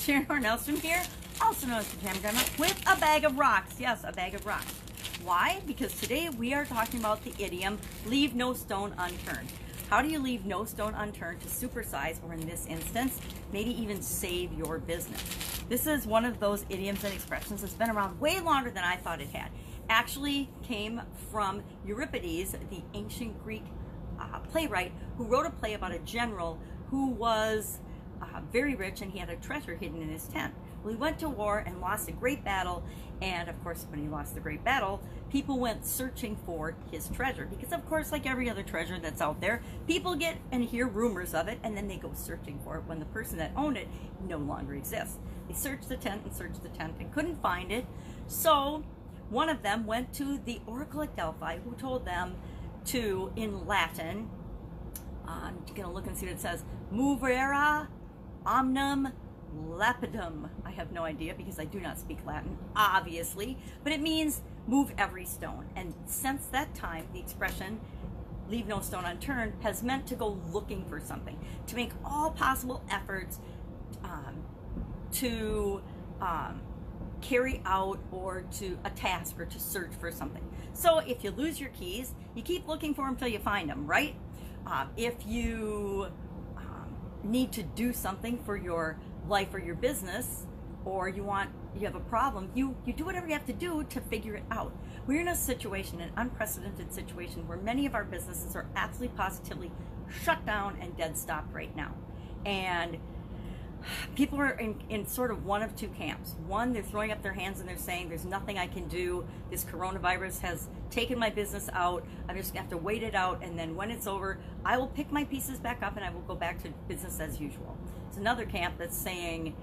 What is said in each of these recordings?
Sharon Horne-Ellstrom here, also known as the Camera Grandma, with a bag of rocks. Yes, a bag of rocks. Why? Because today we are talking about the idiom, leave no stone unturned. How do you leave no stone unturned to supersize, or in this instance, maybe even save your business? This is one of those idioms and expressions that's been around way longer than I thought it had. Actually came from Euripides, the ancient Greek playwright, who wrote a play about a general who was very rich, and he had a treasure hidden in his tent. Well, he went to war and lost a great battle, and of course when he lost the great battle, people went searching for his treasure, because of course, like every other treasure that's out there, people get and hear rumors of it, and then they go searching for it when the person that owned it no longer exists. They searched the tent and couldn't find it, so one of them went to the oracle at Delphi, who told them to, in Latin, I'm gonna look and see what it says, movere omnium lapidum. I have no idea because I do not speak Latin, obviously, but it means move every stone. And since that time, the expression leave no stone unturned has meant to go looking for something, to make all possible efforts to carry out or to a task or to search for something. So if you lose your keys, you keep looking for them until you find them, right? If you need to do something for your life or your business, or you have a problem, you do whatever you have to do to figure it out. We're in a situation, an unprecedented situation, where many of our businesses are absolutely positively shut down and dead stopped right now. And people are in sort of one of two camps. One, they're throwing up their hands and they're saying, there's nothing I can do. This coronavirus has taken my business out. I'm just gonna have to wait it out, and then when it's over, I will pick my pieces back up and I will go back to business as usual. It's another camp that's saying,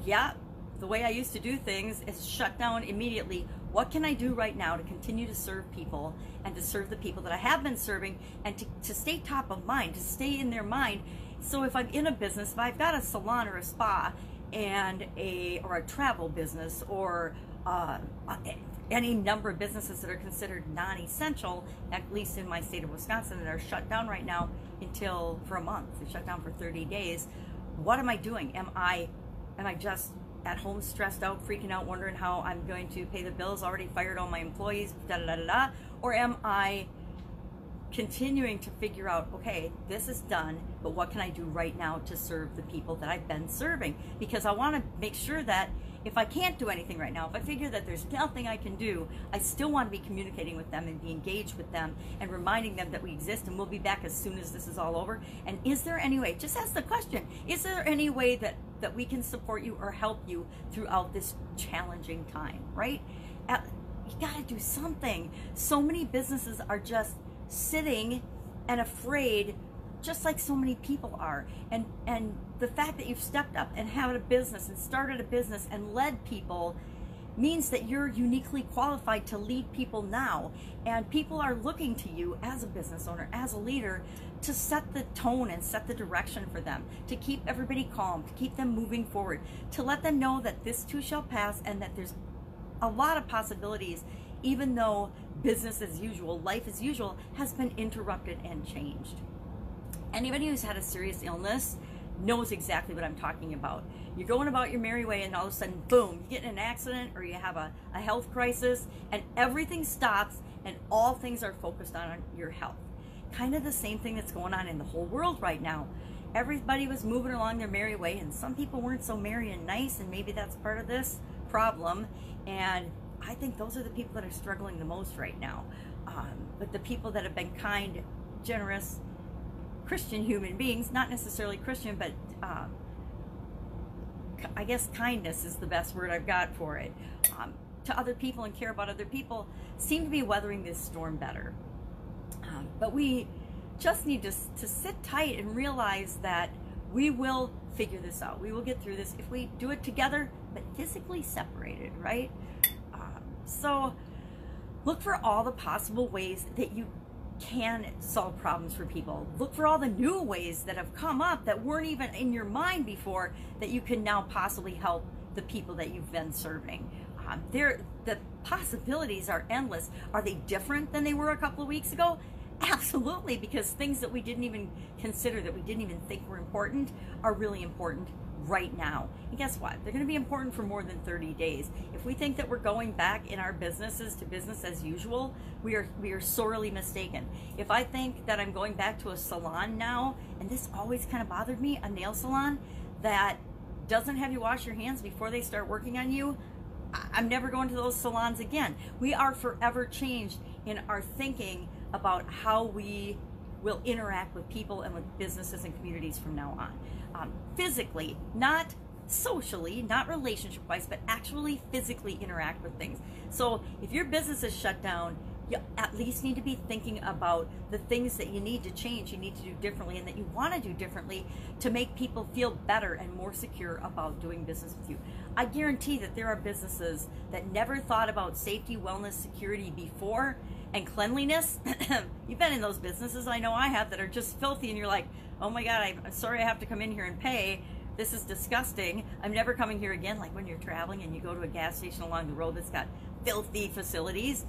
yeah, the way I used to do things is shut down immediately. What can I do right now to continue to serve people and to serve the people that I have been serving, and to stay top of mind, to stay in their mind? So if I'm in a business, if I've got a salon or a spa and or a travel business, or any number of businesses that are considered non-essential, at least in my state of Wisconsin, that are shut down right now for a month, they're shut down for 30 days. What am I doing? Am I just at home stressed out, freaking out, wondering how I'm going to pay the bills, already fired all my employees, da-da-da-da-da? Or am I continuing to figure out, okay, this is done, but what can I do right now to serve the people that I've been serving? Because I want to make sure that if I can't do anything right now, if I figure that there's nothing I can do, I still want to be communicating with them and be engaged with them and reminding them that we exist and we'll be back as soon as this is all over. And is there any way, just ask the question, is there any way that we can support you or help you throughout this challenging time, right? You got to do something. So many businesses are just sitting and afraid, just like so many people are. And the fact that you've stepped up and had a business and started a business and led people means that you're uniquely qualified to lead people now. And people are looking to you as a business owner, as a leader, to set the tone and set the direction for them, to keep everybody calm, to keep them moving forward, to let them know that this too shall pass, and that there's a lot of possibilities, even though business as usual, life as usual, has been interrupted and changed. Anybody who's had a serious illness knows exactly what I'm talking about. You're going about your merry way, and all of a sudden, boom, you get in an accident, or you have a health crisis, and everything stops, and all things are focused on your health. Kind of the same thing that's going on in the whole world right now. Everybody was moving along their merry way, and some people weren't so merry and nice, and maybe that's part of this problem. And I think those are the people that are struggling the most right now. But the people that have been kind, generous, Christian human beings, not necessarily Christian, but I guess kindness is the best word I've got for it, to other people and care about other people, seem to be weathering this storm better. But we just need to sit tight and realize that we will figure this out. We will get through this if we do it together, but physically separated, right? So look for all the possible ways that you can solve problems for people. Look for all the new ways that have come up that weren't even in your mind before, that you can now possibly help the people that you've been serving. The possibilities are endless. Are they different than they were a couple of weeks ago? Absolutely, because things that we didn't even consider, that we didn't even think were important, are really important right now. And guess what? They're going to be important for more than 30 days. If we think that we're going back in our businesses to business as usual, we are sorely mistaken. If I think that I'm going back to a salon now, and this always kind of bothered me, a nail salon that doesn't have you wash your hands before they start working on you, I'm never going to those salons again. We are forever changed in our thinking about how we will interact with people and with businesses and communities from now on. Physically, not socially, not relationship-wise, but actually physically interact with things. So if your business is shut down, you at least need to be thinking about the things that you need to change, you need to do differently, and that you want to do differently to make people feel better and more secure about doing business with you. I guarantee that there are businesses that never thought about safety, wellness, security before, and cleanliness. You've been in those businesses, I know I have, that are just filthy, and you're like, oh my God, I'm sorry I have to come in here and pay. This is disgusting. I'm never coming here again. Like when you're traveling and you go to a gas station along the road that's got filthy facilities.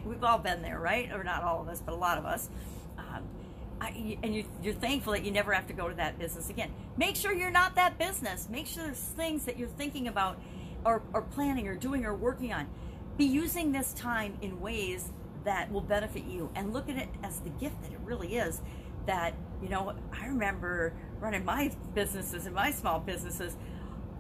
We've all been there, right? Or not all of us, but a lot of us. You're thankful that you never have to go to that business again. Make sure you're not that business. Make sure there's things that you're thinking about or planning or doing or working on. Be using this time in ways that will benefit you, and look at it as the gift that it really is. That, you know, I remember running my businesses and my small businesses.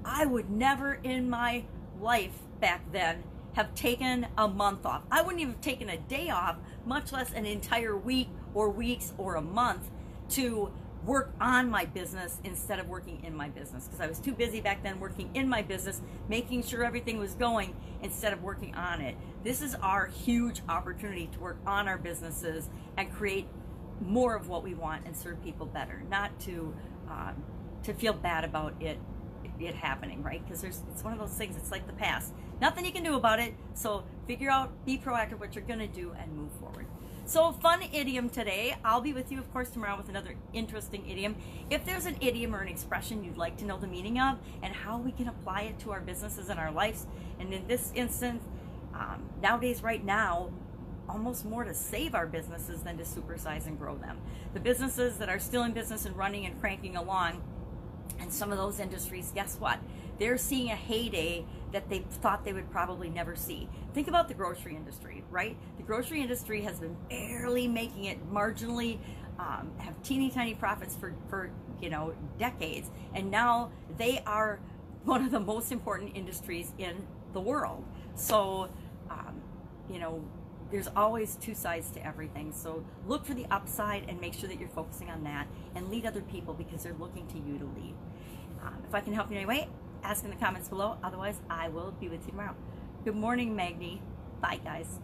I would never in my life back then have taken a month off. I wouldn't even have taken a day off, much less an entire week or weeks or a month to work on my business instead of working in my business, because I was too busy back then working in my business, making sure everything was going instead of working on it. This is our huge opportunity to work on our businesses and create more of what we want and serve people better, not to feel bad about it happening, right? Because it's one of those things, it's like the past. Nothing you can do about it, so figure out, be proactive what you're going to do and move forward. So fun idiom today. I'll be with you, of course, tomorrow with another interesting idiom. If there's an idiom or an expression you'd like to know the meaning of and how we can apply it to our businesses and our lives, and in this instance, nowadays, right now, almost more to save our businesses than to supersize and grow them. The businesses that are still in business and running and cranking along, and some of those industries, guess what? They're seeing a heyday that they thought they would probably never see. Think about the grocery industry, right? The grocery industry has been barely making it, marginally, have teeny tiny profits for decades, and now they are one of the most important industries in the world. So, there's always two sides to everything. So look for the upside and make sure that you're focusing on that, and lead other people because they're looking to you to lead. If I can help you in any way, ask in the comments below. Otherwise, I will be with you tomorrow. Good morning, Magni. Bye, guys.